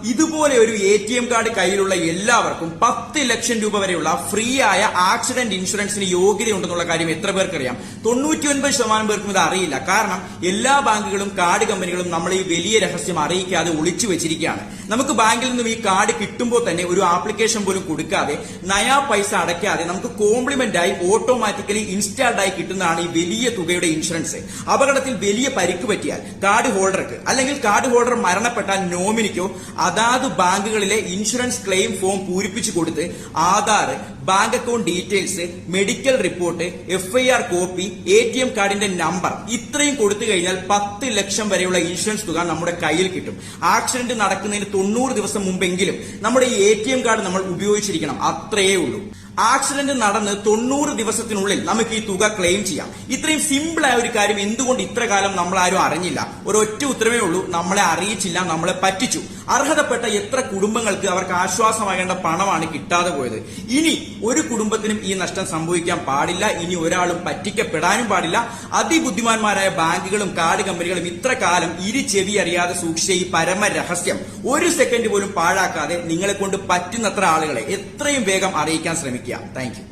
ഇതുപോലെ ഒരു ATM card കയ്യിലുള്ള എല്ലാവർക്കും 10 ലക്ഷം രൂപ വരെയുള്ള ഫ്രീ ആയ ആക്സിഡന്റ് ഇൻഷുറൻസിന് യോഗ്യതയുണ്ടെന്നുള്ള കാര്യം എത്ര പേർക്കറിയാം? 99% പേർക്കും ഇത് അറിയില്ല. കാരണം എല്ലാ ബാങ്കുകളും കാർഡ് കമ്പനികളും നമ്മൾ ഈ വലിയ രഹസ്യം അറിയിക്കാതെ ഒളിച്ചു വെച്ചിരിക്കുകയാണ്. നമുക്ക് ബാങ്കിൽ നിന്നും ഈ കാർഡ് കിട്ടുമ്പോൾ തന്നെ ഒരു ആപ്ലിക്കേഷൻ പോലും കൊടുക്കാതെ നയാ പൈസ അടയ്ക്കാതെ നമുക്ക് കോംപ്ലിമെന്റ് ആയി ഓട്ടോമാറ്റിക്കലി ഇൻസ്റ്റാൾഡ് ആയി കിട്ടുന്നതാണ് ഈ വലിയ തുകയുടെ ഇൻഷുറൻസ്. അപകടത്തിൽ വലിയ പരിക്ക് പറ്റിയാൽ കാർഡ് ഹോൾഡർക്ക് അല്ലെങ്കിൽ കാർഡ് ഹോൾഡർ മരണപ്പെട്ടാൽ നോമിനിക്കോ അതാത് ബാങ്കുകളിലെ ഇൻഷുറൻസ് ക്ലെയിം ഫോം പൂരിപ്പിച്ചു കൊടുത്ത് Aadhaar, bank account details, medical report, FIR copy, ATM കാർഡിന്റെ നമ്പർ ഇത്രയും കൊടുത്തു കഴിഞ്ഞാൽ 10 ലക്ഷം വരെയുള്ള ഇൻഷുറൻസ് തുക നമ്മുടെ കയ്യിൽ കിട്ടും. ആക്സിഡന്റ് നടക്കുന്നതിന് 90 ദിവസം മുമ്പെങ്കിലും നമ്മുടെ ഈ ATM കാർഡ് നമ്മൾ ഉപയോഗിച്ചിരിക്കണം. അത്രയേ ഉള്ളൂ. ആക്സിഡന്റ് നടന്ന് 90 ദിവസത്തിനുള്ളിൽ നമുക്ക് ഈ തുക ക്ലെയിം ചെയ്യാം. ഇത്രയും സിമ്പിൾ ആയ ഒരു കാര്യം എന്തുകൊണ്ട് ഇത്ര കാലം നമ്മൾ ആരും അറിഞ്ഞില്ല? ഒരൊറ്റ ഉത്തരവേ ഉള്ളൂ, നമ്മളെ അറിയിച്ചില്ല, നമ്മളെ പറ്റിച്ചു. അർഹതപ്പെട്ട എത്ര കുടുംബങ്ങൾക്ക് അവർക്ക് ആശ്വാസമാകേണ്ട പണമാണ് കിട്ടാതെ പോയത്. ഇനി ഒരു കുടുംബത്തിനും ഈ നഷ്ടം സംഭവിക്കാൻ പാടില്ല. ഇനി ഒരാളും പറ്റിക്കപ്പെടാനും പാടില്ല. അതിബുദ്ധിമാന്മാരായ ബാങ്കുകളും കാർഡ് കമ്പനികളും ഇത്ര കാലം ചെവി അറിയാതെ സൂക്ഷിച്ച ഈ പരമരഹസ്യം ഒരു സെക്കൻഡ് പോലും പാഴാക്കാതെ നിങ്ങളെ കൊണ്ട് പറ്റുന്നത്ര ആളുകളെ എത്രയും വേഗം അറിയിക്കാൻ ശ്രമിക്കുക. Thank you.